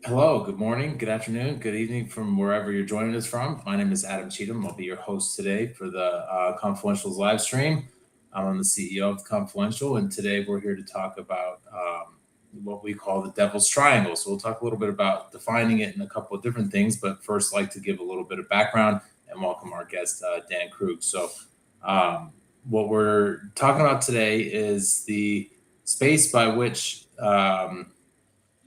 Hello, good morning, good afternoon, good evening from wherever you're joining us from. My name is Adam Cheatham. I'll be your host today for the Confluential's live stream. I'm the CEO of Confluential, and today we're here to talk about what we call the Devil's Triangle. So we'll talk a little bit about defining it and a couple of different things, but first, like to give a little bit of background and welcome our guest, Dan Krug. Um, what we're talking about today is the space by which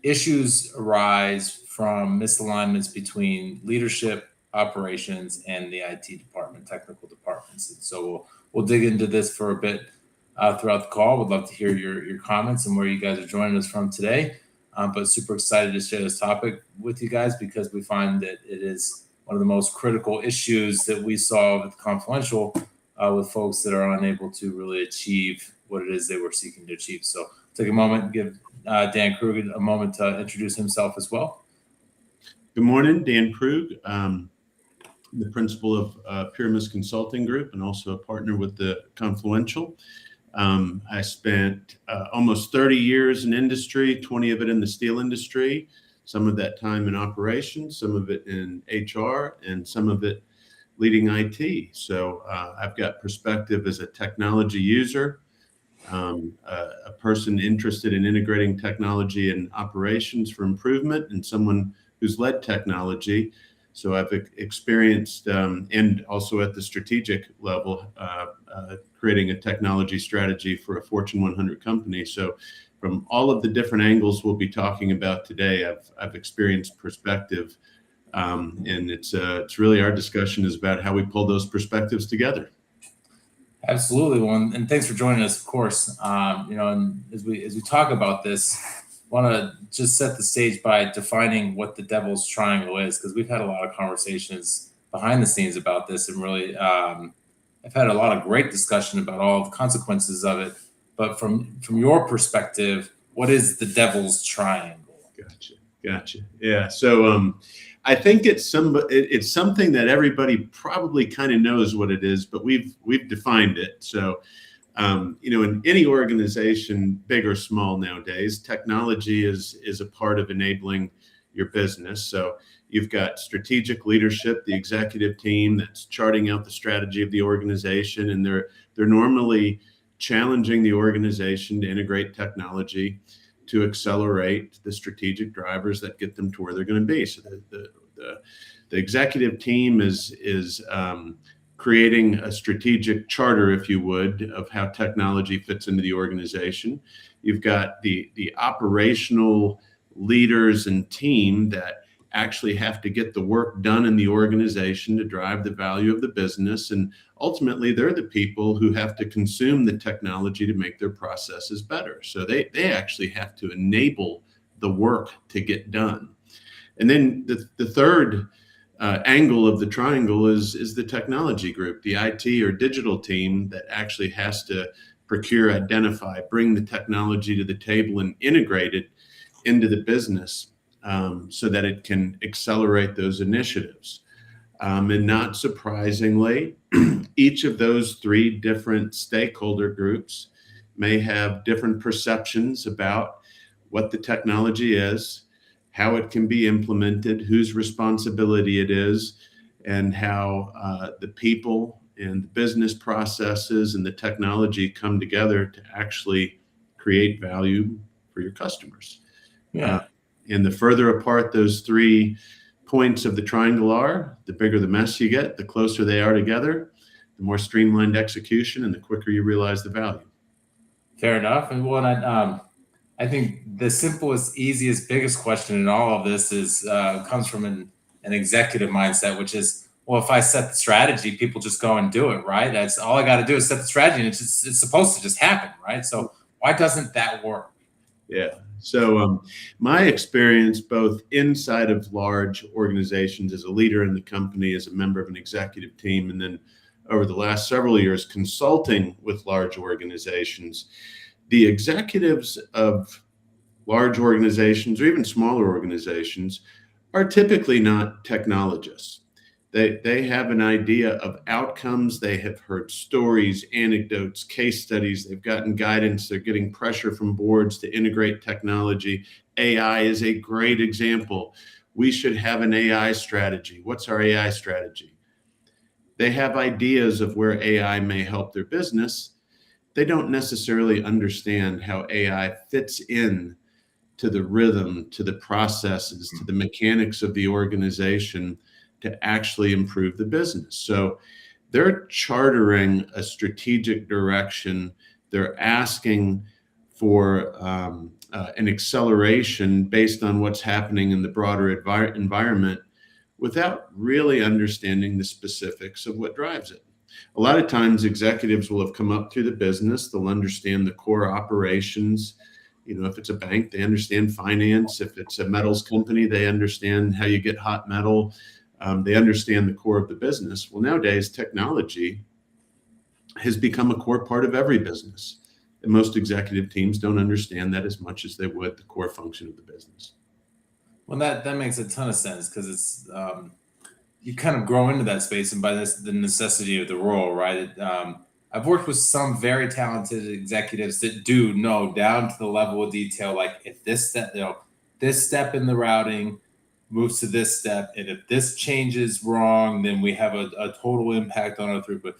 issues arise from misalignments between leadership, operations, and the IT department, technical departments. And so we'll dig into this for a bit throughout the call. Would love to hear your comments and where you guys are joining us from today. But super excited to share this topic with you guys because we find that it is one of the most critical issues that we solve at Confluential with folks that are unable to really achieve what it is they were seeking to achieve. So take a moment, give Dan Krug a moment to introduce himself as well. Good morning, Dan Krug, the principal of Pyramis Consulting Group and also a partner with the Confluential. I spent almost 30 years in industry, 20 of it in the steel industry, some of that time in operations, some of it in HR, and some of it leading IT. So I've got perspective as a technology user, a person interested in integrating technology and operations for improvement, and someone who's led technology. So I've experienced, and also at the strategic level, creating a technology strategy for a Fortune 100 company. So from all of the different angles we'll be talking about today, I've experienced perspective, and it's really our discussion is about how we pull those perspectives together. Absolutely, well, and thanks for joining us. Of course, and as we talk about this, want to just set the stage by defining what the Devil's Triangle is, because we've had a lot of conversations behind the scenes about this, and really, I've had a lot of great discussion about all the consequences of it. But from your perspective, what is the Devil's Triangle? Gotcha. Yeah. So I think it's something that everybody probably kind of knows what it is, but we've defined it. So in any organization, big or small nowadays, technology is a part of enabling your business. So you've got strategic leadership, the executive team that's charting out the strategy of the organization, and they're normally challenging the organization to integrate technology to accelerate the strategic drivers that get them to where they're going to be. So the executive team is creating a strategic charter, if you would, of how technology fits into the organization. You've got the operational leaders and team that actually have to get the work done in the organization to drive the value of the business. And ultimately, they're the people who have to consume the technology to make their processes better. So they actually have to enable the work to get done. And then the third angle of the triangle is the technology group, the IT or digital team that actually has to procure, identify, bring the technology to the table and integrate it into the business so that it can accelerate those initiatives. And not surprisingly, each of those three different stakeholder groups may have different perceptions about what the technology is, how it can be implemented, whose responsibility it is, and how the people and the business processes and the technology come together to actually create value for your customers. Yeah. And the further apart those 3 points of the triangle are, the bigger the mess you get, the closer they are together, the more streamlined execution, and the quicker you realize the value. Fair enough. And I think the simplest, easiest, biggest question in all of this is comes from an executive mindset, which is, well, if I set the strategy, people just go and do it, right? That's all I got to do is set the strategy, and it's supposed to just happen, right? So why doesn't that work? Yeah. So my experience, both inside of large organizations as a leader in the company, as a member of an executive team, and then over the last several years consulting with large organizations, the executives of large organizations or even smaller organizations are typically not technologists. They have an idea of outcomes. They have heard stories, anecdotes, case studies. They've gotten guidance. They're getting pressure from boards to integrate technology. AI is a great example. We should have an AI strategy. What's our AI strategy? They have ideas of where AI may help their business. They don't necessarily understand how AI fits in to the rhythm, to the processes, to the mechanics of the organization to actually improve the business. So they're chartering a strategic direction. They're asking for an acceleration based on what's happening in the broader environment without really understanding the specifics of what drives it. A lot of times executives will have come up through the business. They'll understand the core operations. If it's a bank, they understand finance. If it's a metals company, they understand how you get hot metal. They understand the core of the business. Well, nowadays, technology has become a core part of every business. And most executive teams don't understand that as much as they would the core function of the business. Well, that makes a ton of sense because it's you kind of grow into that space, and by this, the necessity of the role, right? I've worked with some very talented executives that do know down to the level of detail, like if this step, this step in the routing moves to this step, and if this changes wrong, then we have a total impact on our throughput.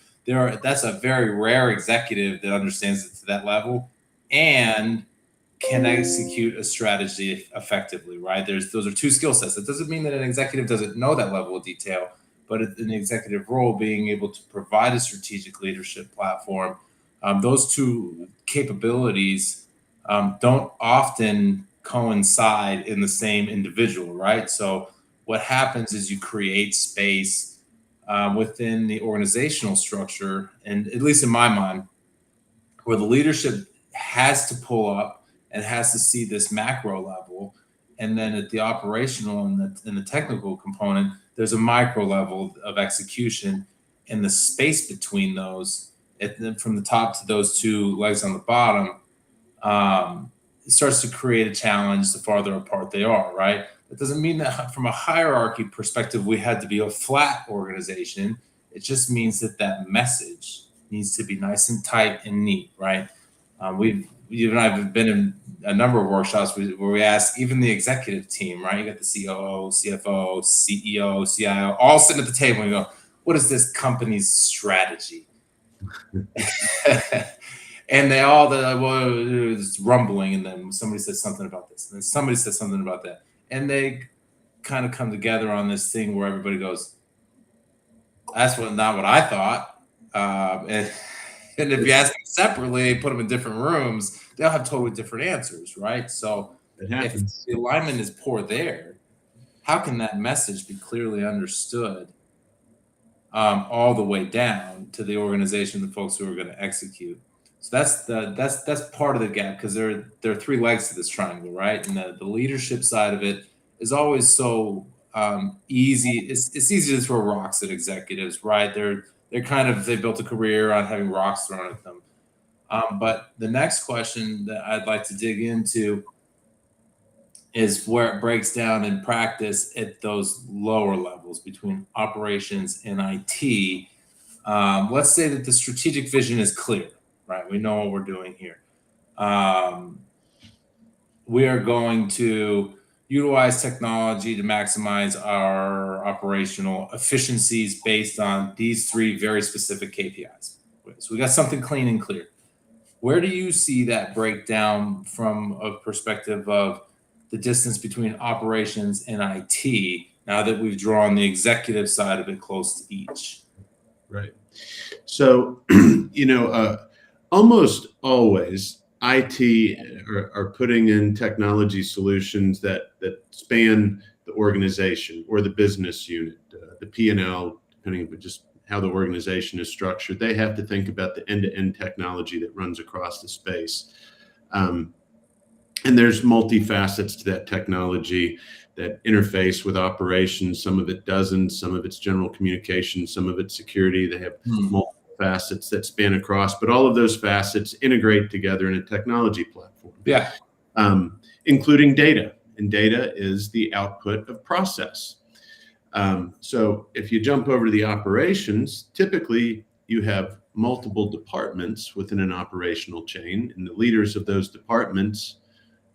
That's a very rare executive that understands it to that level and can execute a strategy effectively, right? Those are two skill sets. It doesn't mean that an executive doesn't know that level of detail, but in the executive role, being able to provide a strategic leadership platform, those two capabilities don't often coincide in the same individual, right? So what happens is you create space within the organizational structure, and at least in my mind, where the leadership has to pull up and has to see this macro level, and then at the operational and the technical component, there's a micro level of execution, and the space between those, from the top to those two legs on the bottom, it starts to create a challenge the farther apart they are, right? That doesn't mean that from a hierarchy perspective, we had to be a flat organization. It just means that message needs to be nice and tight and neat, right? You and I have been in a number of workshops where we ask even the executive team, right? You got the COO, CFO, CEO, CIO, all sitting at the table and you go, what is this company's strategy? And they all, it's rumbling, and then somebody says something about this, and then somebody says something about that. And they kind of come together on this thing where everybody goes, that's not what I thought. And if you ask them separately, put them in different rooms, they'll have totally different answers, right? So if the alignment is poor there, how can that message be clearly understood all the way down to the organization, the folks who are going to execute? So that's part of the gap, because there are three legs to this triangle, right? And the leadership side of it is always so easy. It's easy to throw rocks at executives, right? They built a career on having rocks thrown at them. But the next question that I'd like to dig into is where it breaks down in practice at those lower levels between operations and IT. Let's say that the strategic vision is clear, right? We know what we're doing here. We are going to utilize technology to maximize our operational efficiencies based on these three very specific KPIs. So we got something clean and clear. Where do you see that breakdown from a perspective of the distance between operations and IT now that we've drawn the executive side of it close to each? Right. So, almost always IT are putting in technology solutions that span the organization or the business unit, the P&L, depending on just how the organization is structured. They have to think about the end-to-end technology that runs across the space. And there's multifacets to that technology that interface with operations. Some of it doesn't, some of it's general communication, some of it's security. They have multiple facets that span across, but all of those facets integrate together in a technology platform. Yeah. Including data. And data is the output of process. So if you jump over to the operations, typically you have multiple departments within an operational chain, and the leaders of those departments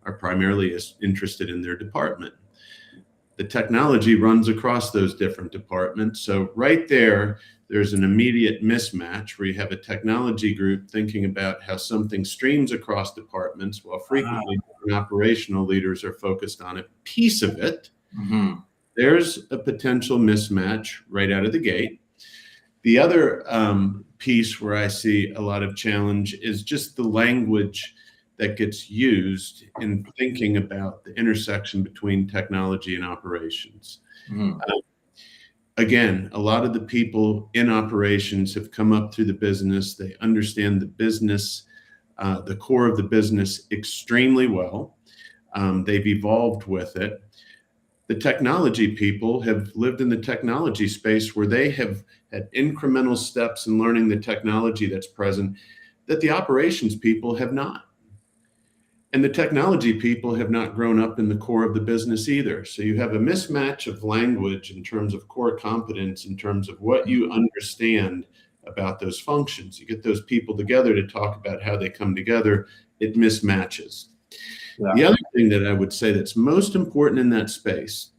are primarily interested in their department. The technology runs across those different departments. So right there, there's an immediate mismatch where you have a technology group thinking about how something streams across departments, while frequently operational leaders are focused on a piece of it. Mm-hmm. There's a potential mismatch right out of the gate. The other piece where I see a lot of challenge is just the language that gets used in thinking about the intersection between technology and operations. Mm-hmm. Again, a lot of the people in operations have come up through the business. They understand the business, the core of the business extremely well. They've evolved with it. The technology people have lived in the technology space where they have had incremental steps in learning the technology that's present that the operations people have not. And the technology people have not grown up in the core of the business either. So you have a mismatch of language in terms of core competence, in terms of what you understand about those functions. You get those people together to talk about how they come together, it mismatches. Yeah. The other thing that I would say that's most important in that space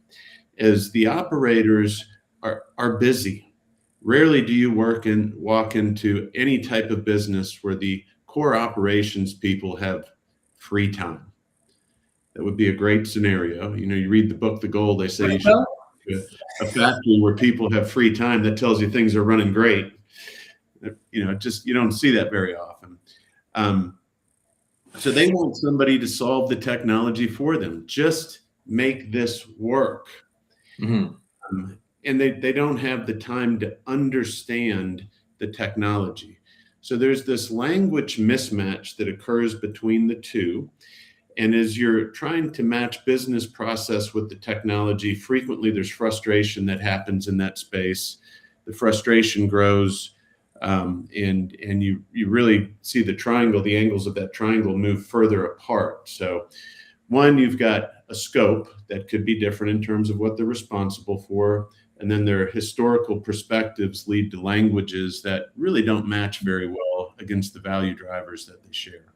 is the operators are busy. Rarely do you walk into any type of business where the core operations people have free time. That would be a great scenario. You know, you read the book, The Goal, they say you should go to a factory where people have free time. That tells you things are running great. You know, just you don't see that very often. So they want somebody to solve the technology for them. Just make this work. Mm-hmm. And they don't have the time to understand the technology. So there's this language mismatch that occurs between the two. And as you're trying to match business process with the technology, frequently there's frustration that happens in that space. The frustration grows, and you really see the triangle, the angles of that triangle move further apart. So one, you've got a scope that could be different in terms of what they're responsible for. And then their historical perspectives lead to languages that really don't match very well against the value drivers that they share.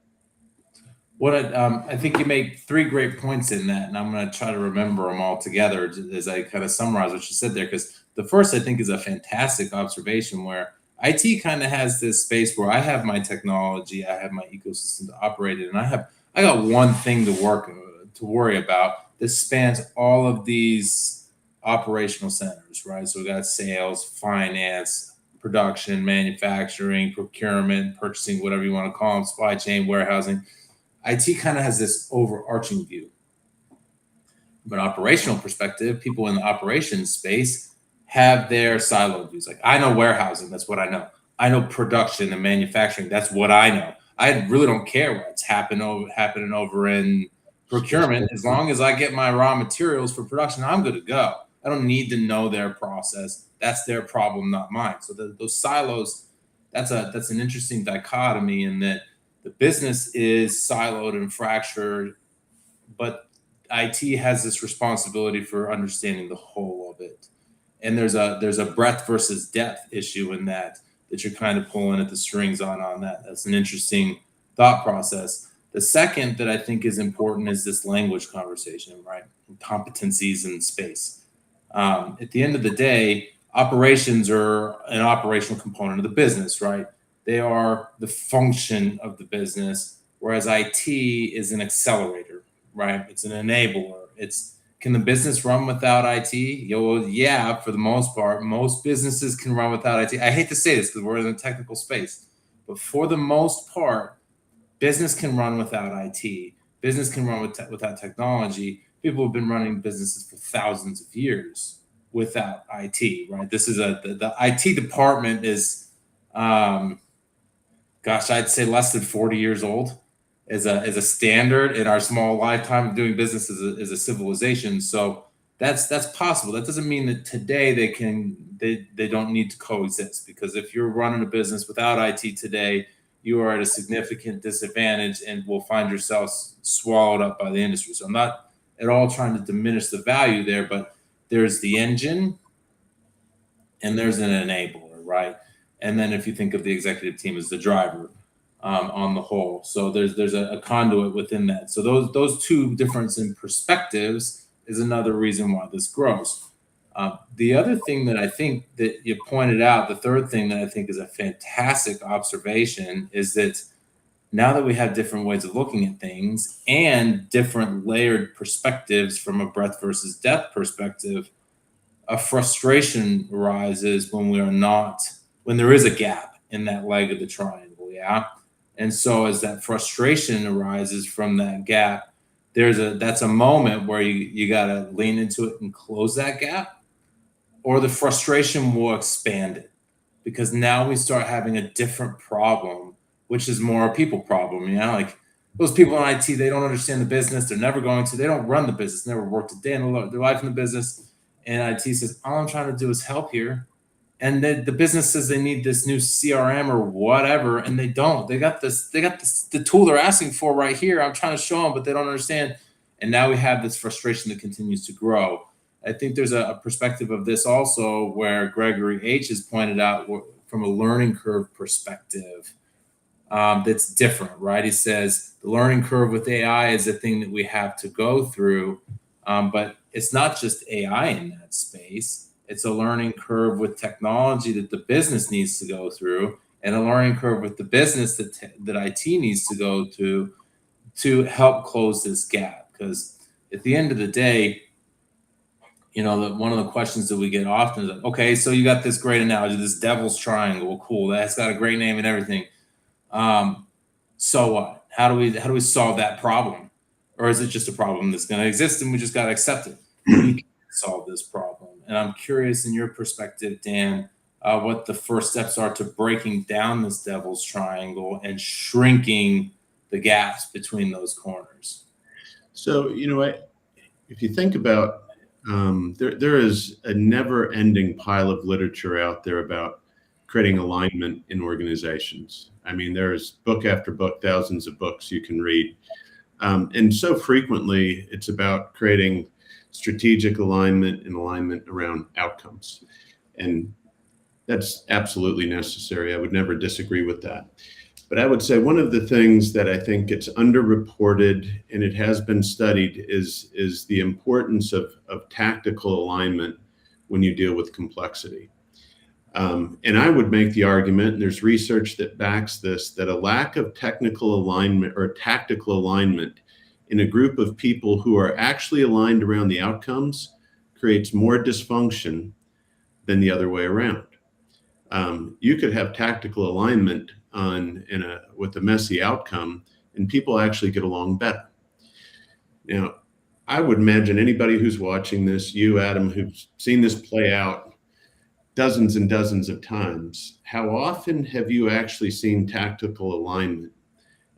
I think you make three great points in that, and I'm going to try to remember them all together as I kind of summarize what you said there. Because the first, I think, is a fantastic observation where IT kind of has this space where I have my technology, I have my ecosystem to operate in, and I got one thing to worry about that spans all of these operational centers, right? So we got sales, finance, production, manufacturing, procurement, purchasing, whatever you want to call them, supply chain, warehousing. IT kind of has this overarching view. But operational perspective, people in the operations space have their siloed views. Like I know warehousing, that's what I know. I know production and manufacturing, that's what I know. I really don't care what's happening over in procurement. As long as I get my raw materials for production, I'm good to go. I don't need to know their process. That's their problem, not mine. So those silos, that's an interesting dichotomy in that the business is siloed and fractured, but IT has this responsibility for understanding the whole of it. And there's a breadth versus depth issue in that you're kind of pulling at the strings on that. That's an interesting thought process. The second that I think is important is this language conversation, right? Competencies in space. At the end of the day, operations are an operational component of the business, right? They are the function of the business, whereas IT is an accelerator, right? It's an enabler. Can the business run without IT? Yeah, for the most part, most businesses can run without IT. I hate to say this because we're in a technical space, but for the most part, business can run without IT. Business can run without technology. People have been running businesses for thousands of years without IT, right? This is the IT department is, I'd say less than 40 years old as a standard in our small lifetime of doing business as a civilization. So that's possible. That doesn't mean that today they don't need to coexist, because if you're running a business without IT today, you are at a significant disadvantage and will find yourselves swallowed up by the industry. So I'm not at all trying to diminish the value there, but there's the engine and there's an enabler, right? And then if you think of the executive team as the driver, on the whole. So there's a conduit within that. So those two difference in perspectives is another reason why this grows. The other thing that I think that you pointed out, the third thing that I think is a fantastic observation, is that now that we have different ways of looking at things and different layered perspectives from a breadth versus depth perspective, a frustration arises when there is a gap in that leg of the triangle. Yeah. And so as that frustration arises from that gap, that's a moment where you got to lean into it and close that gap, or the frustration will expand it, because now we start having a different problem, which is more a people problem. Like those people in IT, they don't understand the business. They're never going to. They don't run the business. Never worked a day in their life in the business. And IT says, all I'm trying to do is help here. And the business says they need this new CRM or whatever, and they don't. They got this. The tool they're asking for right here. I'm trying to show them, but they don't understand. And now we have this frustration that continues to grow. I think there's a perspective of this also where Gregory H. has pointed out from a learning curve perspective, that's different, right? He says the learning curve with AI is a thing that we have to go through, but it's not just AI in that space. It's a learning curve with technology that the business needs to go through, and a learning curve with the business that IT needs to go to help close this gap. Because at the end of the day, one of the questions that we get often is like, okay, so you got this great analogy, this devil's triangle. Well, cool. That's got a great name and everything. So what? How do we solve that problem? Or is it just a problem that's going to exist and we just got to accept it? We can solve this problem. And I'm curious, in your perspective, Dan, what the first steps are to breaking down this devil's triangle and shrinking the gaps between those corners. So, if you think about there is a never-ending pile of literature out there about creating alignment in organizations. I mean, there's book after book, thousands of books you can read. And so frequently, it's about creating strategic alignment and alignment around outcomes. And that's absolutely necessary. I would never disagree with that. But I would say one of the things that I think gets underreported, and it has been studied, is the importance of tactical alignment when you deal with complexity. And I would make the argument, and there's research that backs this, that a lack of technical alignment or tactical alignment in a group of people who are actually aligned around the outcomes creates more dysfunction than the other way around. You could have tactical alignment with a messy outcome, and people actually get along better. Now, I would imagine anybody who's watching this, you, Adam, who've seen this play out dozens and dozens of times, how often have you actually seen tactical alignment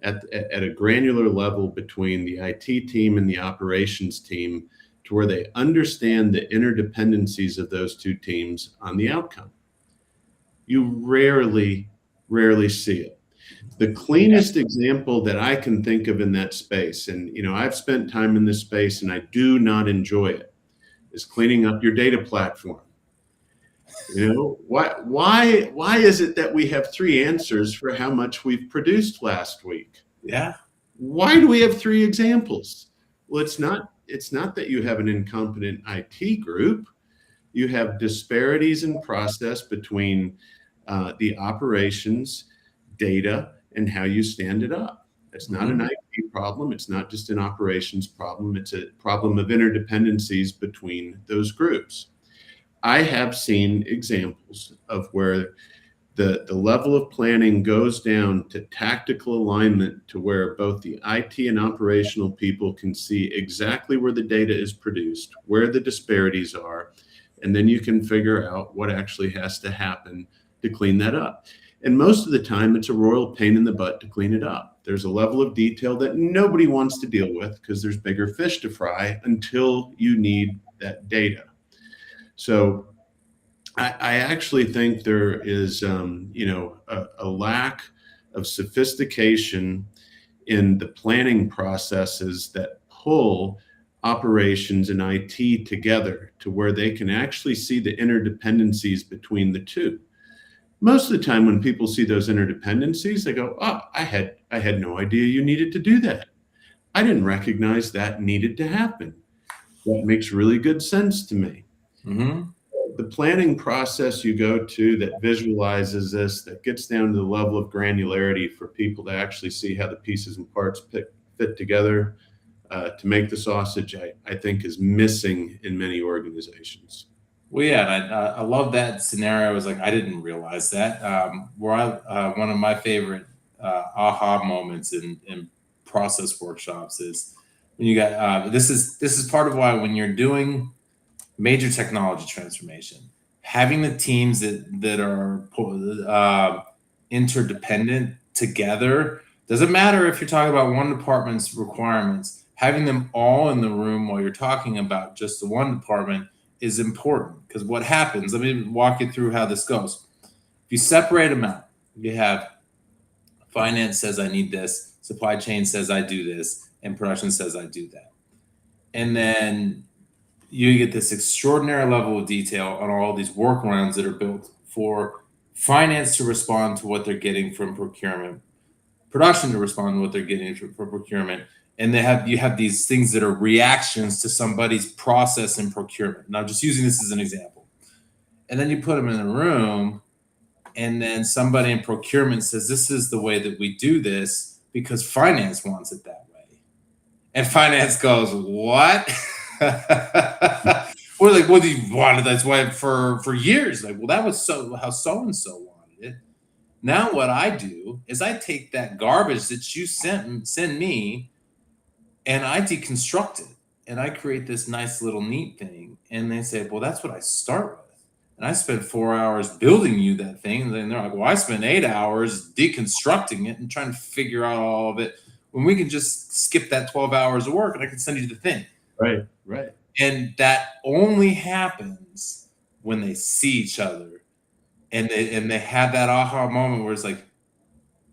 at a granular level between the IT team and the operations team, to where they understand the interdependencies of those two teams on the outcome? You rarely see it. The cleanest example that I can think of in that space, and I've spent time in this space and I do not enjoy it, is cleaning up your data platform. Why is it that we have three answers for how much we've produced last week? Yeah. Why do we have three examples? Well, it's not that you have an incompetent IT group. You have disparities in process between the operations, data, and how you stand it up. It's not an IT problem. It's not just an operations problem. It's a problem of interdependencies between those groups. I have seen examples of where the level of planning goes down to tactical alignment, to where both the IT and operational people can see exactly where the data is produced, where the disparities are, and then you can figure out what actually has to happen to clean that up. And most of the time, it's a royal pain in the butt to clean it up. There's a level of detail that nobody wants to deal with because there's bigger fish to fry until you need that data. So I actually think there is, a lack of sophistication in the planning processes that pull operations and IT together, to where they can actually see the interdependencies between the two. Most of the time when people see those interdependencies, they go, oh, I had no idea you needed to do that. I didn't recognize that needed to happen. That makes really good sense to me. Mm-hmm. The planning process you go to that visualizes this, that gets down to the level of granularity for people to actually see how the pieces and parts fit together to make the sausage, I think is missing in many organizations. Well, yeah, and I love that scenario. I was like, I didn't realize that. One of my favorite aha moments in process workshops is when you got this is part of why when you're doing major technology transformation, having the teams that are interdependent together doesn't matter if you're talking about one department's requirements. Having them all in the room while you're talking about just the one department is important because what happens? Let me walk you through how this goes. If you separate them out, you have finance says I need this, supply chain says I do this, and production says I do that, and then you get this extraordinary level of detail on all these workarounds that are built for finance to respond to what they're getting from procurement, production to respond to what they're getting from procurement, and you have these things that are reactions to somebody's process in procurement. Now, just using this as an example, and then you put them in a room, and then somebody in procurement says this is the way that we do this because finance wants it that way, and finance goes, what? We're like, well, you wanted that's why for years. Like, well, that was so how so and so wanted it. Now what I do is I take that garbage that you send me and I deconstruct it and I create this nice little neat thing. And they say, well, that's what I start with. And I spent 4 hours building you that thing. And then they're like, well, I spent 8 hours deconstructing it and trying to figure out all of it when we can just skip that 12 hours of work and I can send you the thing. Right, right. And that only happens when they see each other and they have that aha moment where it's like,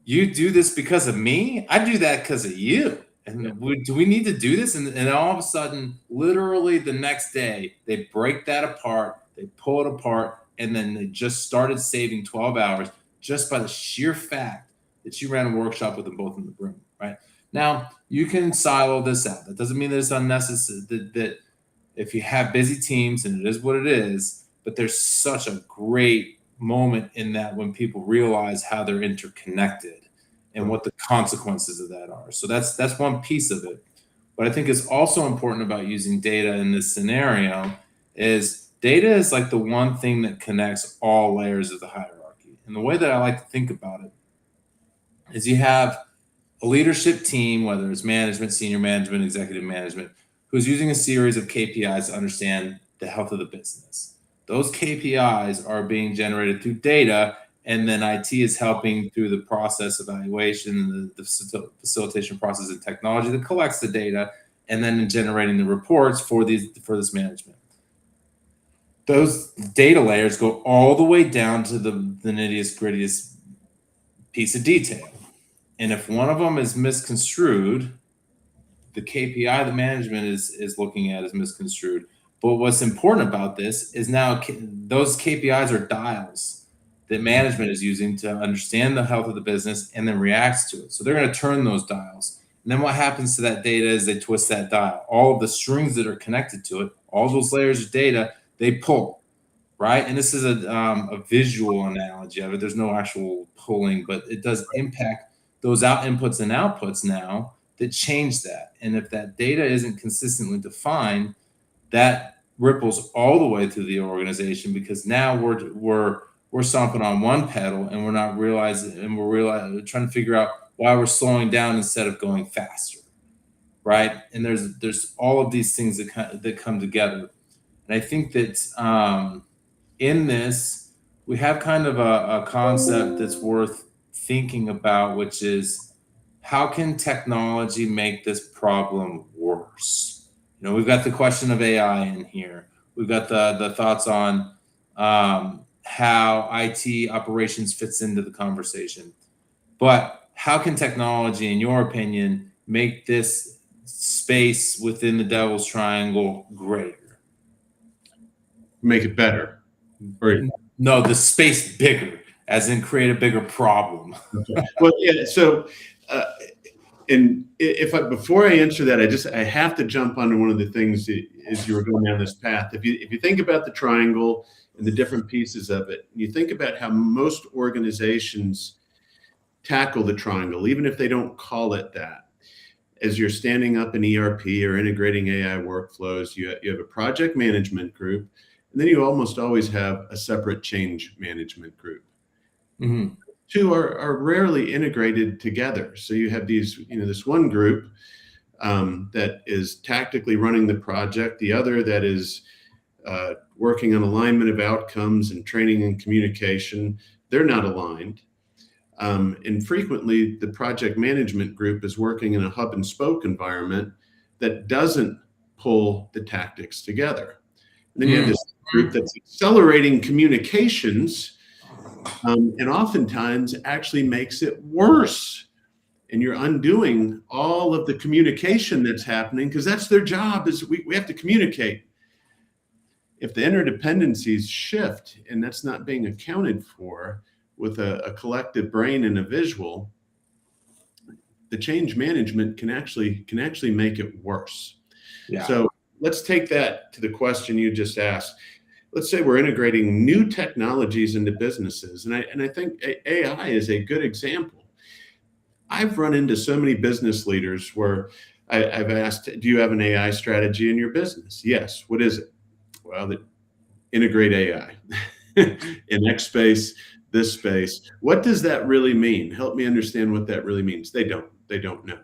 you do this because of me? I do that because of you. And do we need to do this? And all of a sudden, literally the next day, they break that apart, they pull it apart, and then they just started saving 12 hours just by the sheer fact that you ran a workshop with them both in the room, right? Now, you can silo this out. That doesn't mean that it's unnecessary, that if you have busy teams, and it is what it is, but there's such a great moment in that when people realize how they're interconnected and what the consequences of that are. So that's one piece of it. But I think it's also important about using data in this scenario is data is like the one thing that connects all layers of the hierarchy. And the way that I like to think about it is you have a leadership team, whether it's management, senior management, executive management, who's using a series of KPIs to understand the health of the business. Those KPIs are being generated through data, and then IT is helping through the process evaluation, the facilitation process and technology that collects the data, and then generating the reports for this management. Those data layers go all the way down to the nittiest grittiest piece of detail. And if one of them is misconstrued, the KPI the management is looking at is misconstrued. But what's important about this is now those KPIs are dials that management is using to understand the health of the business and then reacts to it. So they're going to turn those dials. And then what happens to that data is they twist that dial. All of the strings that are connected to it, all those layers of data, they pull, right? And this is a visual analogy of it. There's no actual pulling, but it does impact those inputs and outputs now that change that. And if that data isn't consistently defined, that ripples all the way through the organization because now we're stomping on one pedal and we're not realizing, and we're trying to figure out why we're slowing down instead of going faster, right? And there's all of these things that come together, and I think that in this we have kind of a concept that's worth thinking about, which is how can technology make this problem worse? You know, we've got the question of AI in here. We've got the thoughts on how IT operations fits into the conversation. But how can technology, in your opinion, make this space within the Devil's Triangle greater? Make it better. Or No, the space bigger. as in create a bigger problem. Okay. Well, yeah. So, and before I answer that, I have to jump onto one of the things as you were going down this path. If you think about the triangle and the different pieces of it, you think about how most organizations tackle the triangle, even if they don't call it that. As you're standing up an ERP or integrating AI workflows, you have a project management group, and then you almost always have a separate change management group. Mm-hmm. Two are rarely integrated together. So you have this one group that is tactically running the project, the other that is working on alignment of outcomes and training and communication. They're not aligned. And frequently, the project management group is working in a hub and spoke environment that doesn't pull the tactics together. And then you have this group that's accelerating communications, and oftentimes actually makes it worse. And you're undoing all of the communication that's happening because that's their job, is we have to communicate. If the interdependencies shift and that's not being accounted for with a collective brain and a visual, the change management can actually make it worse. Yeah. So let's take that to the question you just asked. Let's say we're integrating new technologies into businesses, and I think AI is a good example. I've run into so many business leaders where I've asked, do you have an AI strategy in your business? Yes. What is it? Well, integrate AI in X space, this space. What does that really mean? Help me understand what that really means. They don't know.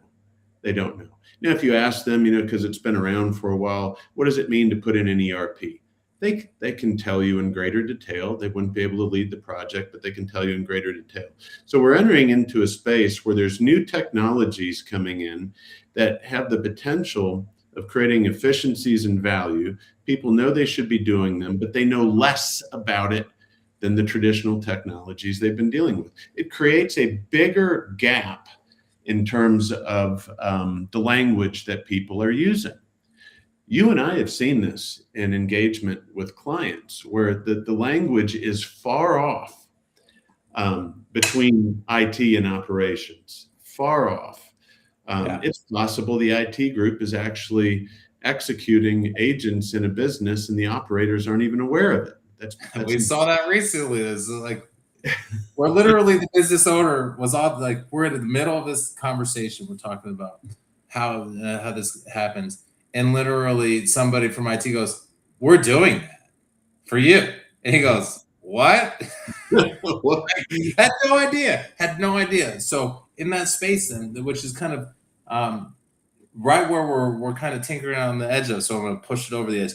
They don't know. Now, if you ask them, because it's been around for a while, what does it mean to put in an ERP? They can tell you in greater detail. They wouldn't be able to lead the project, but they can tell you in greater detail. So we're entering into a space where there's new technologies coming in that have the potential of creating efficiencies and value. People know they should be doing them, but they know less about it than the traditional technologies they've been dealing with. It creates a bigger gap in terms of the language that people are using. You and I have seen this in engagement with clients where the language is far off between IT and operations, far off. It's possible the IT group is actually executing agents in a business and the operators aren't even aware of it. We saw that recently. It's like where literally the business owner was all like, we're in the middle of this conversation. We're talking about how this happens. And literally somebody from IT goes, we're doing that for you. And he goes, what? Had no idea. So in that space then, which is kind of right where we're kind of tinkering on the edge of, so I'm going to push it over the edge.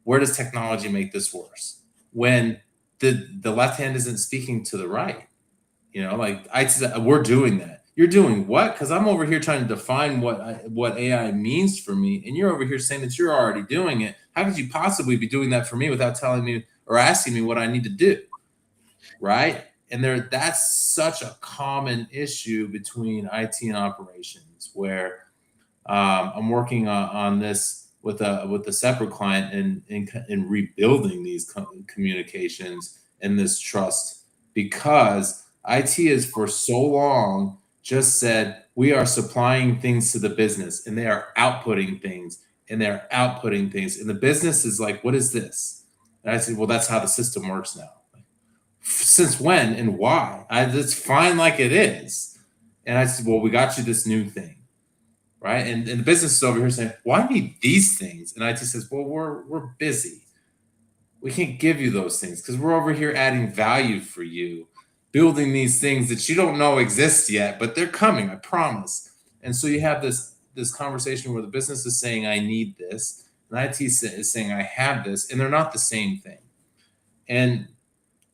Where does technology make this worse? When the left hand isn't speaking to the right, like we're doing that. You're doing what? Because I'm over here trying to define what AI means for me, and you're over here saying that you're already doing it. How could you possibly be doing that for me without telling me or asking me what I need to do? Right? And that's such a common issue between IT and operations, where I'm working on this with a separate client in rebuilding these communications and this trust, because IT has for so long just said we are supplying things to the business and they are outputting things and they're outputting things, and the business is like, what is this? And I said, well, that's how the system works now. Since when and why? It's fine like it is. And I said, well, we got you this new thing. Right. And the business is over here saying, well, I need these things. And IT says, well, we're busy. We can't give you those things because we're over here adding value for you, building these things that you don't know exist yet, but they're coming, I promise. And so you have this conversation where the business is saying, I need this, and IT is saying, I have this, and they're not the same thing. And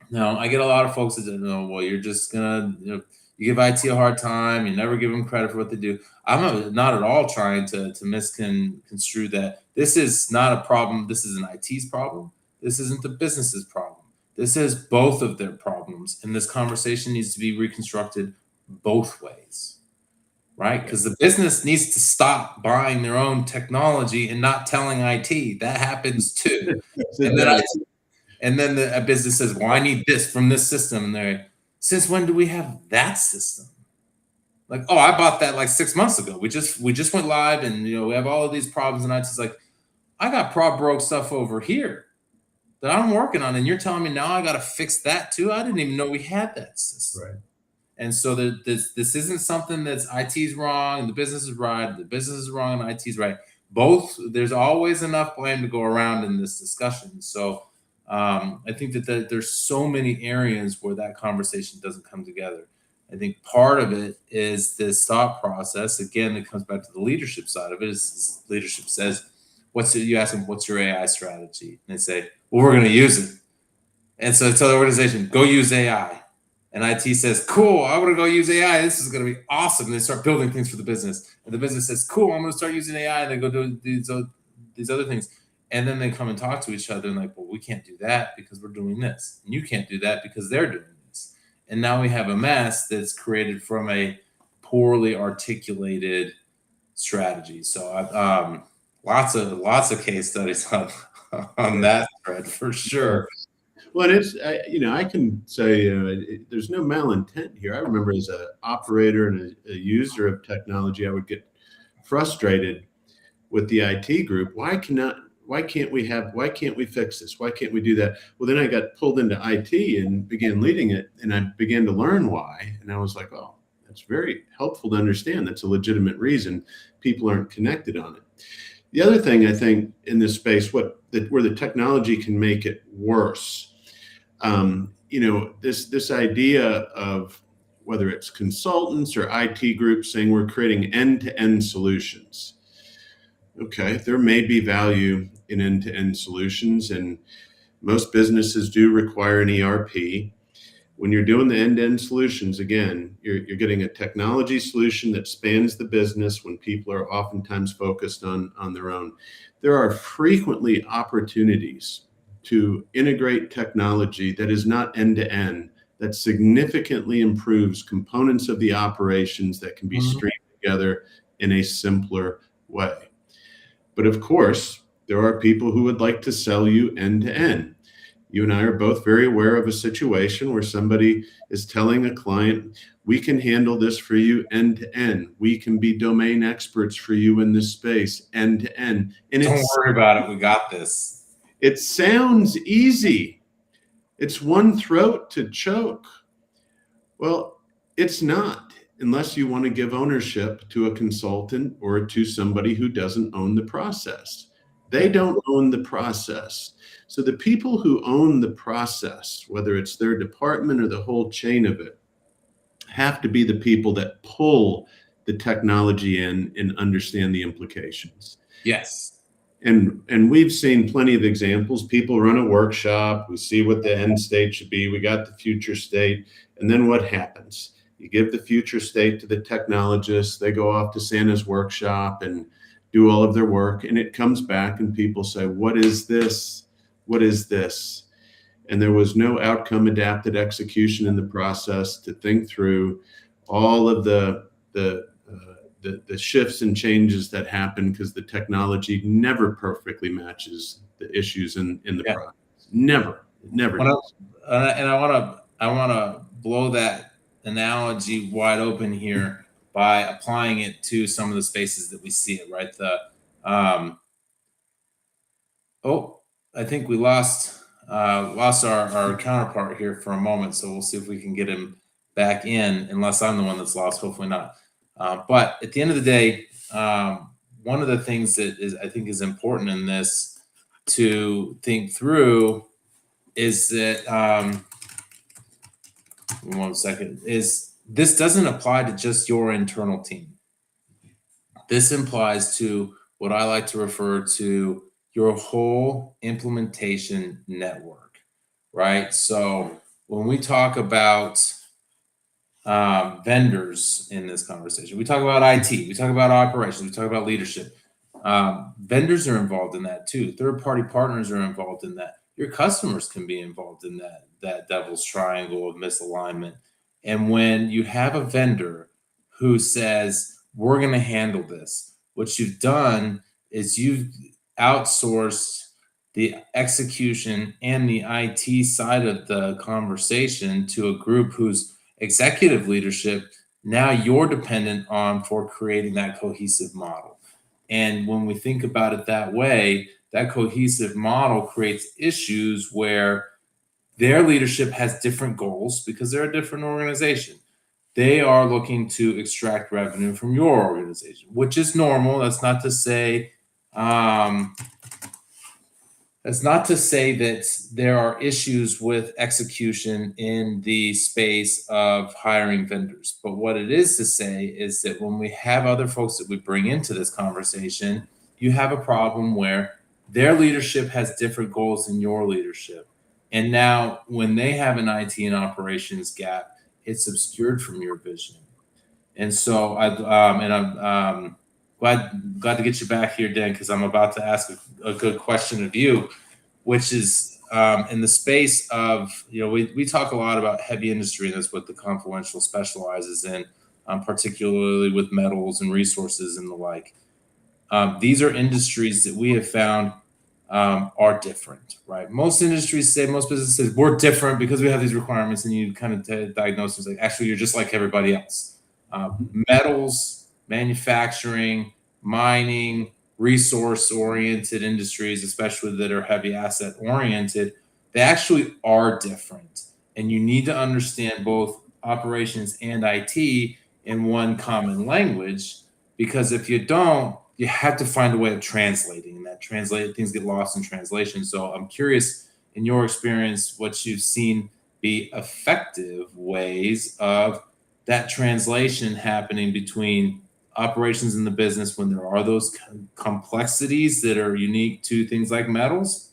now I get a lot of folks that know, well, you're just gonna, you give IT a hard time. You never give them credit for what they do. I'm not at all trying to misconstrue that. This is not a problem. This is an IT's problem. This isn't the business's problem. This is both of their problems. And this conversation needs to be reconstructed both ways, right? Because the business needs to stop buying their own technology and not telling IT. That happens too. And then the business says, well, I need this from this system. And they're, Since when do we have that system? Like, oh, I bought that like 6 months ago. We just went live, and we have all of these problems, and it's like, I got broke stuff over here that I'm working on, and you're telling me now I got to fix that too. I didn't even know we had that system. Right. And so this isn't something that's IT's wrong and the business is right. The business is wrong and IT's right. Both, there's always enough blame to go around in this discussion. So I think that there's so many areas where that conversation doesn't come together. I think part of it is this thought process. Again, it comes back to the leadership side of it. Is leadership says, you ask them, what's your AI strategy? And they say, well, we're going to use it. And so tell the organization, go use AI. And IT says, cool, I'm going to go use AI. This is going to be awesome. And they start building things for the business. And the business says, cool, I'm going to start using AI. And they go do these other things. And then they come and talk to each other and like, well, we can't do that because we're doing this. And you can't do that because they're doing this. And now we have a mess that's created from a poorly articulated strategy. So lots of case studies on that thread for sure. Well, I can say there's no malintent here. I remember as an operator and a user of technology, I would get frustrated with the IT group. Why can't we fix this? Why can't we do that? Well, then I got pulled into IT and began leading it, and I began to learn why. And I was like, oh, that's very helpful to understand. That's a legitimate reason people aren't connected on it. The other thing I think in this space, where the technology can make it worse, this idea of whether it's consultants or IT groups saying we're creating end-to-end solutions. Okay, there may be value in end-to-end solutions, and most businesses do require an ERP. When you're doing the end-to-end solutions, again, you're getting a technology solution that spans the business when people are oftentimes focused on their own. There are frequently opportunities to integrate technology that is not end-to-end, that significantly improves components of the operations that can be streamed together in a simpler way. But of course, there are people who would like to sell you end-to-end. You and I are both very aware of a situation where somebody is telling a client, we can handle this for you end to end. We can be domain experts for you in this space end to end. And don't worry about it. We got this. It sounds easy. It's one throat to choke. Well, it's not, unless you want to give ownership to a consultant or to somebody who doesn't own the process. They don't own the process. So the people who own the process, whether it's their department or the whole chain of it, have to be the people that pull the technology in and understand the implications. Yes. And we've seen plenty of examples. People run a workshop. We see what the end state should be. We got the future state. And then what happens? You give the future state to the technologists. They go off to Santa's workshop and do all of their work. And it comes back and people say, what is this? What is this? And there was no outcome adapted execution in the process to think through all of the shifts and changes that happen because the technology never perfectly matches the issues in the process. Never does. And I want to blow that analogy wide open here by applying it to some of the spaces that we see it, right? I think we lost our counterpart here for a moment, so we'll see if we can get him back in, unless I'm the one that's lost. Hopefully not. But at the end of the day, one of the things that I think is important in this to think through is that one second, is this doesn't apply to just your internal team. This applies to what I like to refer to your whole implementation network, right? So when we talk about vendors in this conversation, we talk about IT, we talk about operations, we talk about leadership. Vendors are involved in that too. Third-party partners are involved in that. Your customers can be involved in that devil's triangle of misalignment. And when you have a vendor who says, we're going to handle this, what you've done is you've outsourced the execution and the IT side of the conversation to a group whose executive leadership now you're dependent on for creating that cohesive model. And when we think about it that way, that cohesive model creates issues where their leadership has different goals because they're a different organization. They are looking to extract revenue from your organization, which is normal. Um, that's not to say that there are issues with execution in the space of hiring vendors. But what it is to say is that when we have other folks that we bring into this conversation, you have a problem where their leadership has different goals than your leadership. And now when they have an IT and operations gap, it's obscured from your vision. And so I'm glad to get you back here, Dan, because I'm about to ask a good question of you, which is in the space of, we talk a lot about heavy industry, and that's what the Confluential specializes in, particularly with metals and resources and the like. These are industries that we have found are different, right? Most businesses say we're different because we have these requirements, and you kind of diagnose it like, actually, you're just like everybody else. Metals, manufacturing, mining, resource-oriented industries, especially that are heavy asset-oriented, they actually are different. And you need to understand both operations and IT in one common language, because if you don't, you have to find a way of translating, and that things get lost in translation. So I'm curious, in your experience, what you've seen be effective ways of that translation happening between operations in the business when there are those complexities that are unique to things like metals,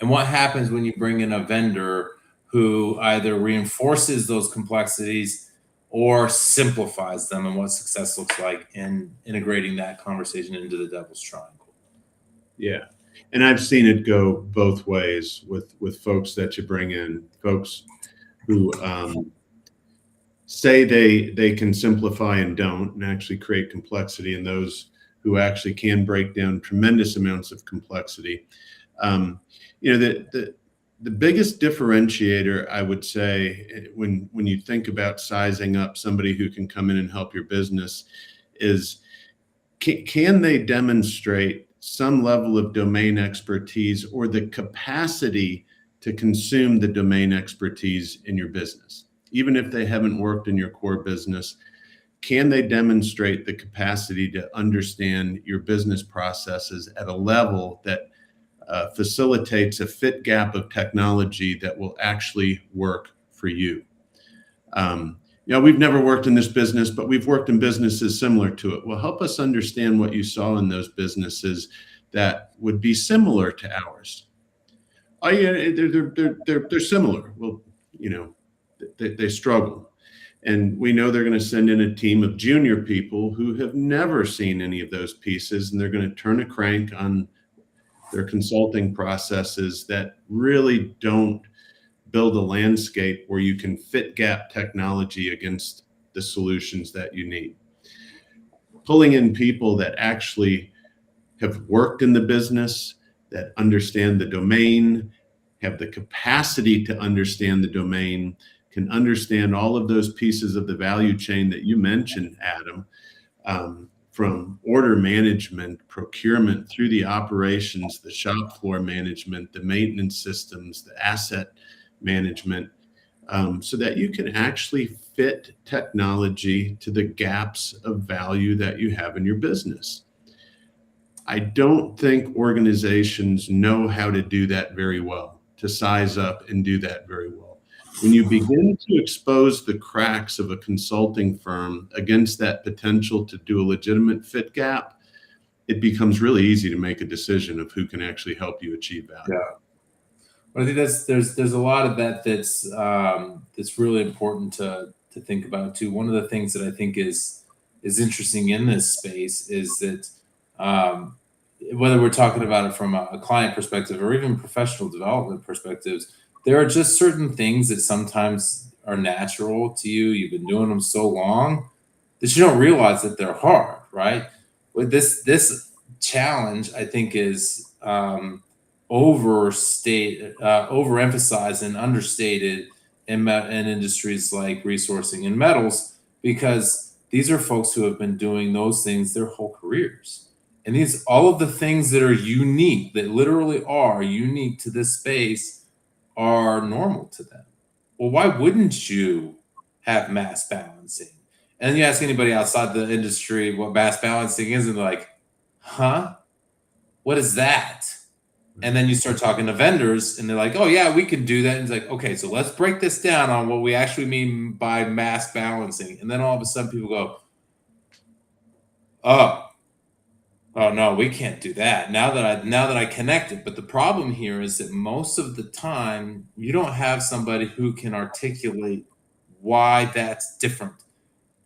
and what happens when you bring in a vendor who either reinforces those complexities or simplifies them, and what success looks like in integrating that conversation into the devil's triangle. Yeah. And I've seen it go both ways with folks that you bring in, folks who say they can simplify and don't, and actually create complexity, and those who actually can break down tremendous amounts of complexity. The biggest differentiator, I would say, when you think about sizing up somebody who can come in and help your business, is can they demonstrate some level of domain expertise or the capacity to consume the domain expertise in your business? Even if they haven't worked in your core business, can they demonstrate the capacity to understand your business processes at a level that facilitates a fit gap of technology that will actually work for you? We've never worked in this business, but we've worked in businesses similar to it. Well, help us understand what you saw in those businesses that would be similar to ours. Oh yeah, they're similar. Well, they struggle. And we know they're going to send in a team of junior people who have never seen any of those pieces, and they're going to turn a crank on their consulting processes that really don't build a landscape where you can fit gap technology against the solutions that you need. Pulling in people that actually have worked in the business, that understand the domain, have the capacity to understand the domain, can understand all of those pieces of the value chain that you mentioned, Adam, from order management, procurement, through the operations, the shop floor management, the maintenance systems, the asset management, so that you can actually fit technology to the gaps of value that you have in your business. I don't think organizations know how to do that very well, to size up and do that very well. When you begin to expose the cracks of a consulting firm against that potential to do a legitimate fit gap, it becomes really easy to make a decision of who can actually help you achieve value. Yeah. But I think there's a lot of that's really important to think about too. One of the things that I think is interesting in this space is that whether we're talking about it from a client perspective or even professional development perspectives, there are just certain things that sometimes are natural to you. You've been doing them so long that you don't realize that they're hard, right? With this challenge, I think is overemphasized and understated in industries like resourcing and metals, because these are folks who have been doing those things their whole careers. And these, all of the things that are unique, that literally are unique to this space, are normal to them. Well, why wouldn't you have mass balancing? And you ask anybody outside the industry what mass balancing is, and they're like, huh? What is that? And then you start talking to vendors and they're like, oh, yeah, we can do that. And it's like, okay, so let's break this down on what we actually mean by mass balancing. And then all of a sudden people go, oh, oh no, we can't do that. Now that I connect it. But the problem here is that most of the time you don't have somebody who can articulate why that's different.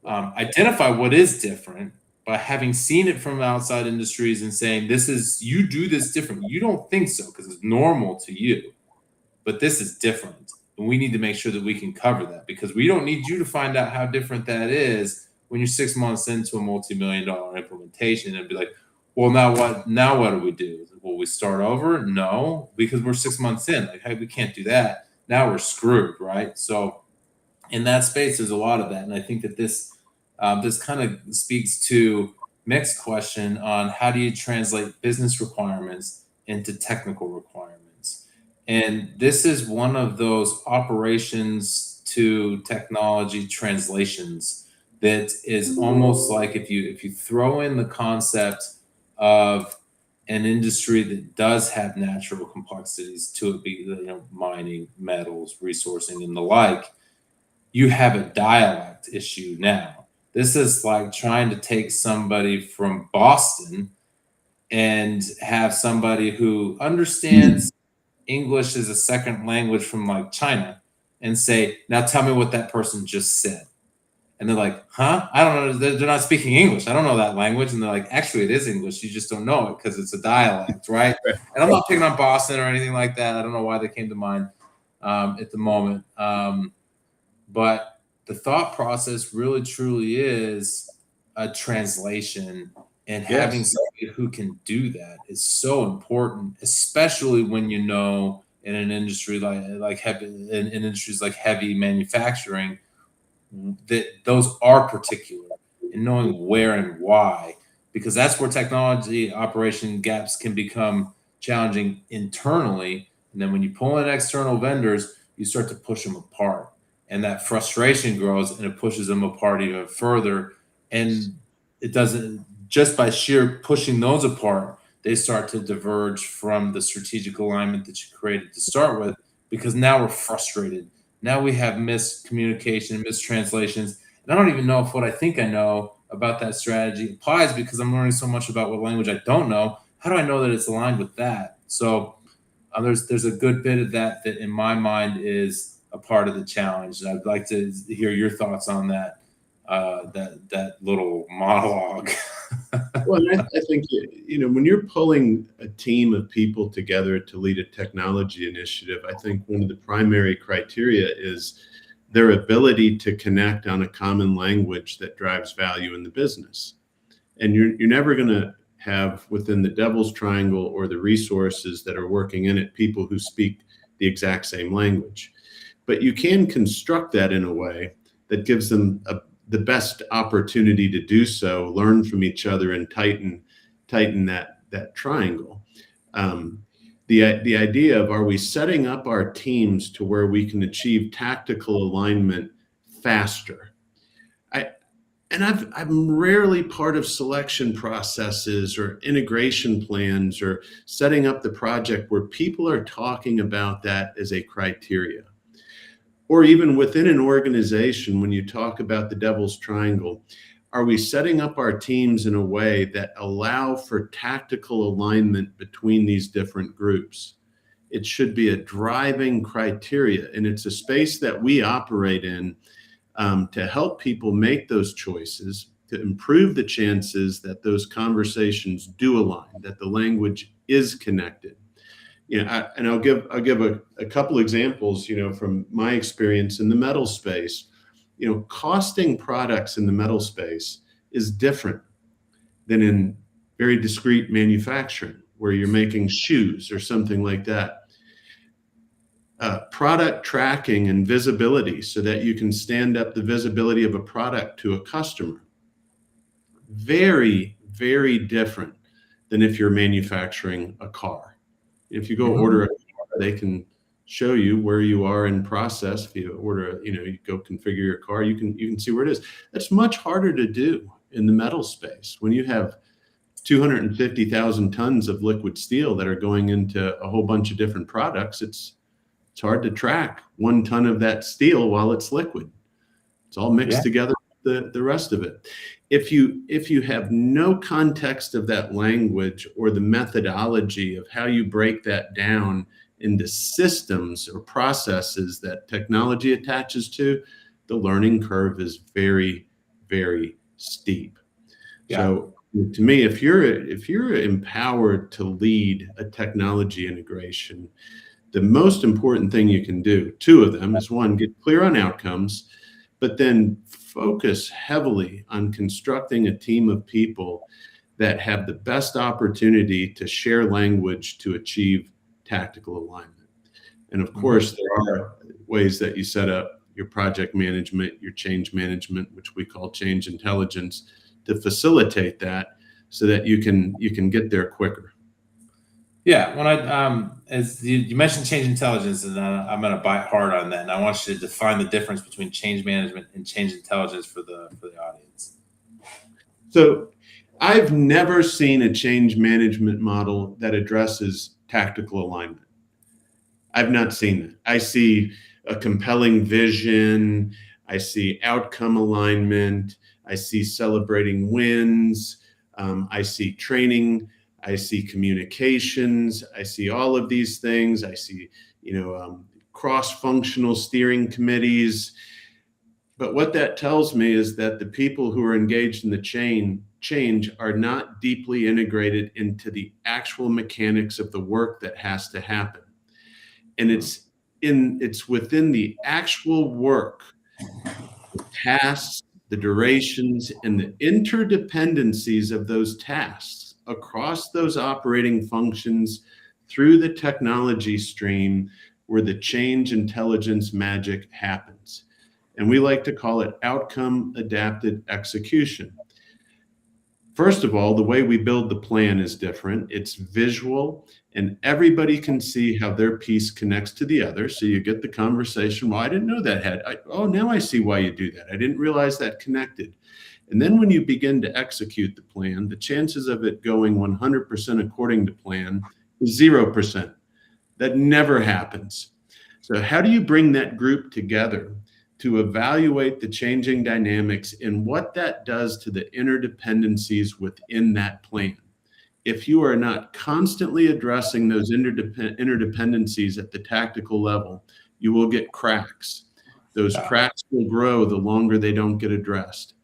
Identify what is different by having seen it from outside industries and saying, this is, you do this different. You don't think so because it's normal to you, but this is different. And we need to make sure that we can cover that, because we don't need you to find out how different that is when you're 6 months into a multi-million-dollar implementation and be like, well, now what do we do? Will we start over? No, because we're 6 months in. Like, hey, we can't do that. Now we're screwed, right? So in that space, there's a lot of that. And I think that this kind of speaks to Mick's question on how do you translate business requirements into technical requirements. And this is one of those operations to technology translations that is almost like, if you throw in the concept of an industry that does have natural complexities to it, be, mining, metals, resourcing, and the like, you have a dialect issue now. This is like trying to take somebody from Boston and have somebody who understands English as a second language from like China and say, now tell me what that person just said. And they're like, huh? I don't know. They're not speaking English. I don't know that language. And they're like, actually, it is English. You just don't know it because it's a dialect, right? And I'm not picking on Boston or anything like that. I don't know why they came to mind at the moment. But the thought process really truly is a translation, and having Yes. somebody who can do that is so important, especially when in an industry like heavy, in industries like heavy manufacturing, that those are particular, and knowing where and why, because that's where technology operation gaps can become challenging internally. And then when you pull in external vendors, you start to push them apart, and that frustration grows and it pushes them apart even further. And it doesn't, just by sheer pushing those apart, they start to diverge from the strategic alignment that you created to start with, because now we're frustrated. Now we have miscommunication, mistranslations. And I don't even know if what I think I know about that strategy applies, because I'm learning so much about what language I don't know. How do I know that it's aligned with that? So there's a good bit of that in my mind is a part of the challenge. And I'd like to hear your thoughts on that little monologue. Well, I think, when you're pulling a team of people together to lead a technology initiative, I think one of the primary criteria is their ability to connect on a common language that drives value in the business. And you're never going to have within the devil's triangle or the resources that are working in it people who speak the exact same language. But you can construct that in a way that gives them the best opportunity to do so, learn from each other, and tighten that triangle. The idea of, are we setting up our teams to where we can achieve tactical alignment faster? I'm rarely part of selection processes or integration plans or setting up the project where people are talking about that as a criteria. Or even within an organization, when you talk about the devil's triangle, are we setting up our teams in a way that allow for tactical alignment between these different groups? It should be a driving criteria, and it's a space that we operate in to help people make those choices, to improve the chances that those conversations do align, that the language is connected. And I'll give a couple examples, from my experience in the metal space. Costing products in the metal space is different than in very discrete manufacturing. where you're making shoes or something like that. Product tracking and visibility so that you can stand up the visibility of a product to a customer. Very, very different than if you're manufacturing a car. If you go order a car, they can show you where you are in process. If you order, you go configure your car, you can see where it is. That's much harder to do in the metal space when you have 250,000 tons of liquid steel that are going into a whole bunch of different products. It's hard to track 1 ton of that steel while it's liquid. It's all mixed together with the rest of it. If you have no context of that language or the methodology of how you break that down into systems or processes that technology attaches to, the learning curve is very, very steep. So to me, if you're empowered to lead a technology integration, the most important thing you can do, 2 of them, is 1, get clear on outcomes, but then focus heavily on constructing a team of people that have the best opportunity to share language to achieve tactical alignment. And of course, there are ways that you set up your project management, your change management, which we call change intelligence, to facilitate that so that you can get there quicker. Yeah, when as you mentioned change intelligence, and I'm going to bite hard on that, and I want you to define the difference between change management and change intelligence for the audience. So, I've never seen a change management model that addresses tactical alignment. I've not seen that. I see a compelling vision. I see outcome alignment. I see celebrating wins. I see training. I see communications. I see all of these things. I see, cross-functional steering committees. But what that tells me is that the people who are engaged in the change are not deeply integrated into the actual mechanics of the work that has to happen. And it's within the actual work, the tasks, the durations, and the interdependencies of those tasks across those operating functions through the technology stream where the change intelligence magic happens. And we like to call it outcome adapted execution. First of all, the way we build the plan is different. It's visual, and everybody can see how their piece connects to the other. So you get the conversation, well, I didn't know that had, now I see why you do that. I didn't realize that connected. And then when you begin to execute the plan, the chances of it going 100% according to plan is 0%. That never happens. So how do you bring that group together to evaluate the changing dynamics and what that does to the interdependencies within that plan? If you are not constantly addressing those interdependencies at the tactical level, you will get cracks. Those cracks will grow the longer they don't get addressed.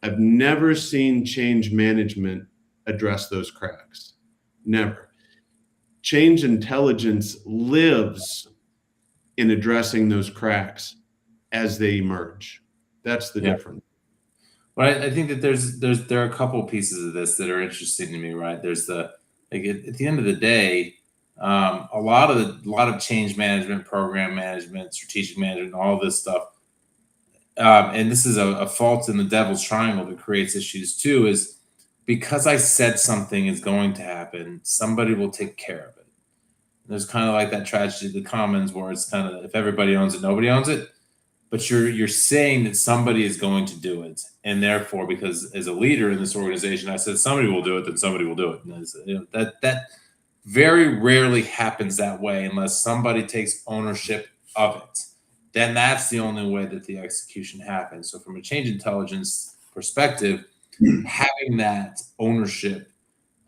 I've never seen change management address those cracks. Never. Change intelligence lives in addressing those cracks as they emerge. That's the difference. Well, I think that there are a couple of pieces of this that are interesting to me, right? There's at the end of the day, a lot of change management, program management, strategic management, all this stuff. And this is a fault in the devil's triangle that creates issues too, is because I said something is going to happen, somebody will take care of it. There's kind of like that tragedy of the commons where it's kind of, if everybody owns it, nobody owns it. But you're saying that somebody is going to do it. And therefore, because as a leader in this organization, I said somebody will do it, then somebody will do it. And that very rarely happens that way unless somebody takes ownership of it. Then that's the only way that the execution happens. So from a change intelligence perspective, having that ownership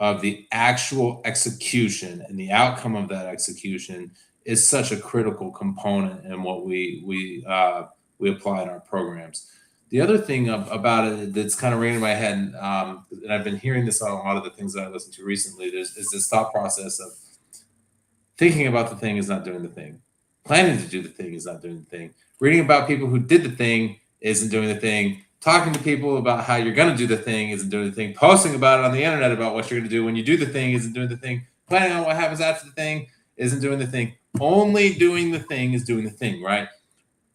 of the actual execution and the outcome of that execution is such a critical component in what we apply in our programs. The other thing about it that's kind of ringing in my head, and I've been hearing this on a lot of the things that I listened to recently, is this thought process of thinking about the thing is not doing the thing. Planning to do the thing is not doing the thing. Reading about people who did the thing isn't doing the thing. Talking to people about how you're going to do the thing isn't doing the thing. Posting about it on the internet about what you're going to do when you do the thing isn't doing the thing. Planning on what happens after the thing isn't doing the thing. Only doing the thing is doing the thing, right?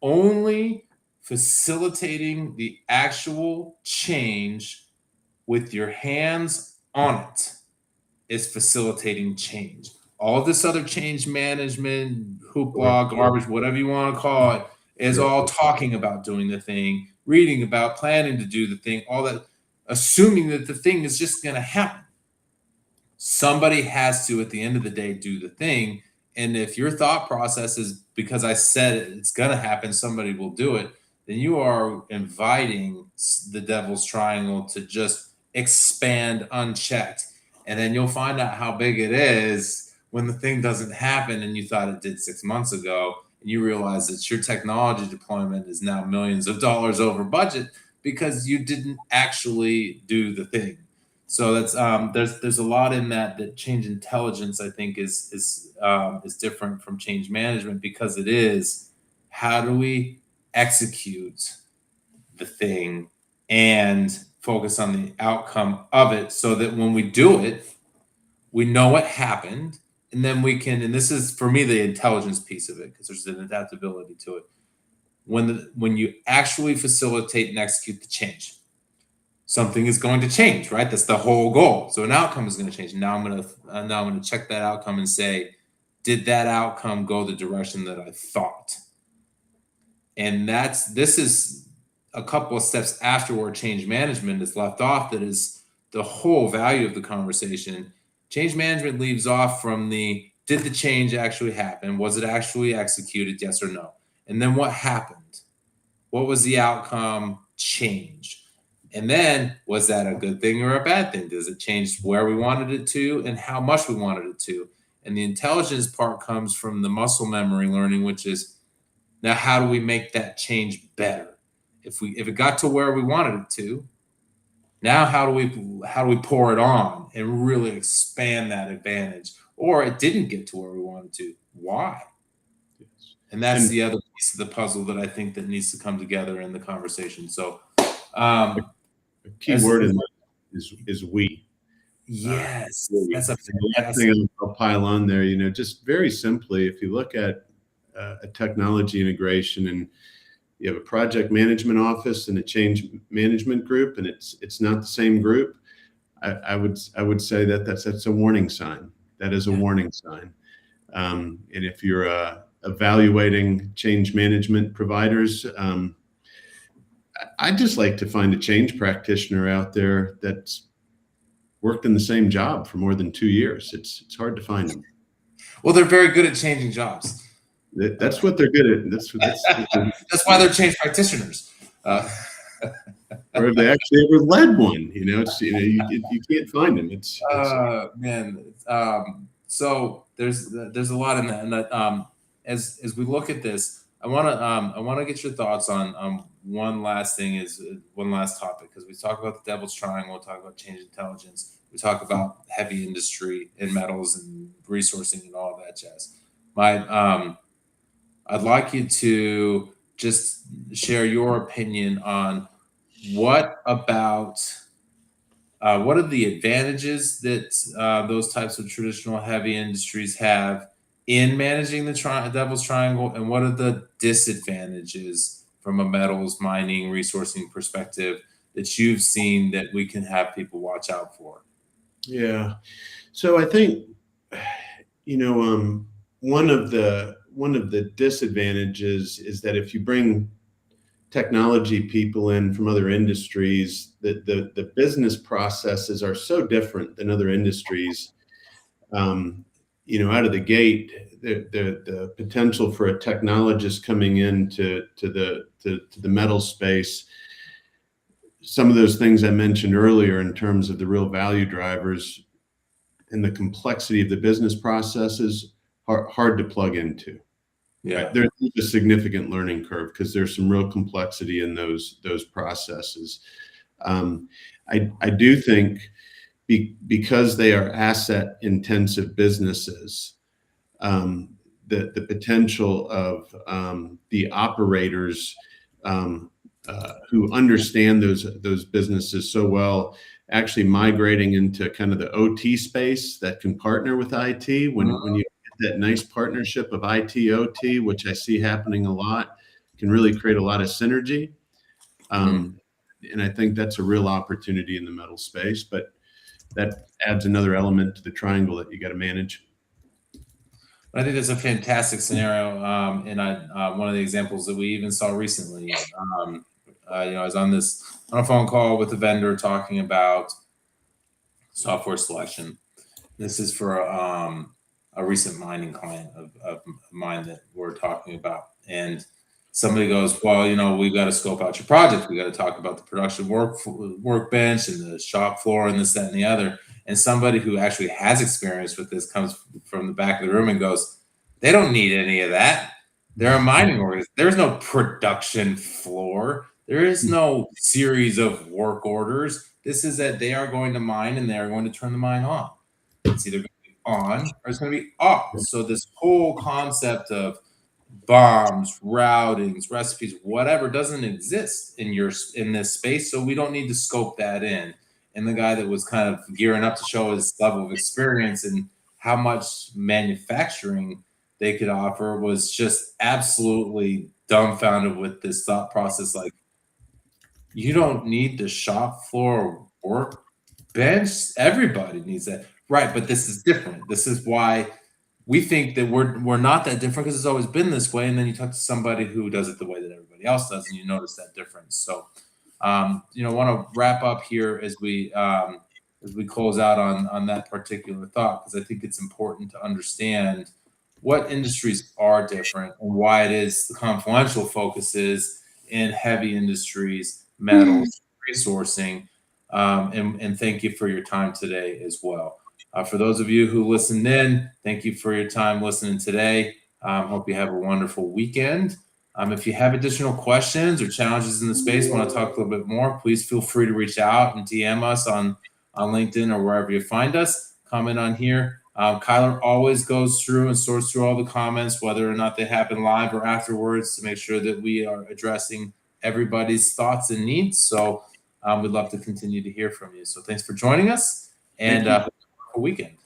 Only facilitating the actual change with your hands on it is facilitating change. All this other change management, hoopla, garbage, whatever you want to call it, is all talking about doing the thing, reading about, planning to do the thing, all that, assuming that the thing is just going to happen. Somebody has to, at the end of the day, do the thing. And if your thought process is because I said it's going to happen, somebody will do it, then you are inviting the devil's triangle to just expand unchecked. And then you'll find out how big it is when the thing doesn't happen and you thought it did 6 months ago. And you realize that your technology deployment is now millions of dollars over budget because you didn't actually do the thing. So that's there's a lot in that change intelligence I think is different from change management because it is how do we execute the thing and focus on the outcome of it so that when we do it, we know what happened and then we can, and this is for me the intelligence piece of it because there's an adaptability to it. When you actually facilitate and execute the change, something is going to change, right? That's the whole goal. So an outcome is going to change. Now I'm going to check that outcome and say, did that outcome go the direction that I thought? And this is a couple of steps after where change management is left off. That is the whole value of the conversation. Change management leaves off from did the change actually happen? Was it actually executed? Yes or no? And then what happened? What was the outcome change? And then, was that a good thing or a bad thing? Does it change where we wanted it to and how much we wanted it to? And the intelligence part comes from the muscle memory learning, which is now how do we make that change better? If it got to where we wanted it to, now how do we pour it on and really expand that advantage? Or it didn't get to where we wanted to. Why? And that's the other piece of the puzzle that I think that needs to come together in the conversation. So a key word in that is we. Yes, that's a last thing I'll pile on there. Just very simply, if you look at a technology integration, and you have a project management office and a change management group, and it's not the same group, I would say that's a warning sign. That is a warning sign. And if you're evaluating change management providers, I'd just like to find a change practitioner out there that's worked in the same job for more than 2 years. It's hard to find them. Well, they're very good at changing jobs. That's what they're good at. That's why they're change practitioners. Or if they actually ever led one, you can't find them. So there's a lot in that. And as we look at this, I want to get your thoughts on one last topic, because we talk about the devil's triangle, we talk about change intelligence, we talk about heavy industry and metals and resourcing and all of that jazz. I'd like you to just share your opinion on what are the advantages that those types of traditional heavy industries have in managing the devil's triangle, and what are the disadvantages from a metals, mining, resourcing perspective that you've seen that we can have people watch out for? Yeah. So I think, one of the disadvantages is that if you bring technology people in from other industries, the business processes are so different than other industries. Out of the gate, the potential for a technologist coming into the metal space, some of those things I mentioned earlier in terms of the real value drivers and the complexity of the business processes are hard to plug into. Yeah, right? There's a significant learning curve because there's some real complexity in those processes. I do think because they are asset intensive businesses, the potential of the operators who understand those businesses so well actually migrating into kind of the OT space that can partner with IT. When you get that nice partnership of IT OT, which I see happening a lot, can really create a lot of synergy. And I think that's a real opportunity in the metal space, but that adds another element to the triangle that you got to manage. I think that's a fantastic scenario, and one of the examples that we even saw recently. I was on a phone call with a vendor talking about software selection. This is for a recent mining client of mine that we're talking about, and somebody goes, "Well, we got to scope out your project. We got to talk about the production workbench and the shop floor and this, that, and the other." And somebody who actually has experience with this comes from the back of the room and goes, "They don't need any of that. They're a mining organization. There's no production floor. There is no series of work orders. This is that they are going to mine and they are going to turn the mine on. It's either going to be on or it's going to be off." So this whole concept of bombs, routings, recipes, whatever doesn't exist in this space, so we don't need to scope that in. And the guy that was kind of gearing up to show his level of experience and how much manufacturing they could offer was just absolutely dumbfounded with this thought process. Like, you don't need the shop floor workbench. Everybody needs that, right? But this is different. This is why we think that we're not that different, because it's always been this way. And then you talk to somebody who does it the way that everybody else does, and you notice that difference. So, want to wrap up here as we close out on that particular thought, because I think it's important to understand what industries are different and why it is the confluential focus is in heavy industries, metals, resourcing, and thank you for your time today as well. For those of you who listened in, thank you for your time listening today. Hope you have a wonderful weekend. If you have additional questions or challenges in the space, want to talk a little bit more, please feel free to reach out and DM us on LinkedIn or wherever you find us. Comment on here. Kyler always goes through and sorts through all the comments, whether or not they happen live or afterwards, to make sure that we are addressing everybody's thoughts and needs. So we'd love to continue to hear from you. So thanks for joining us, and have a weekend.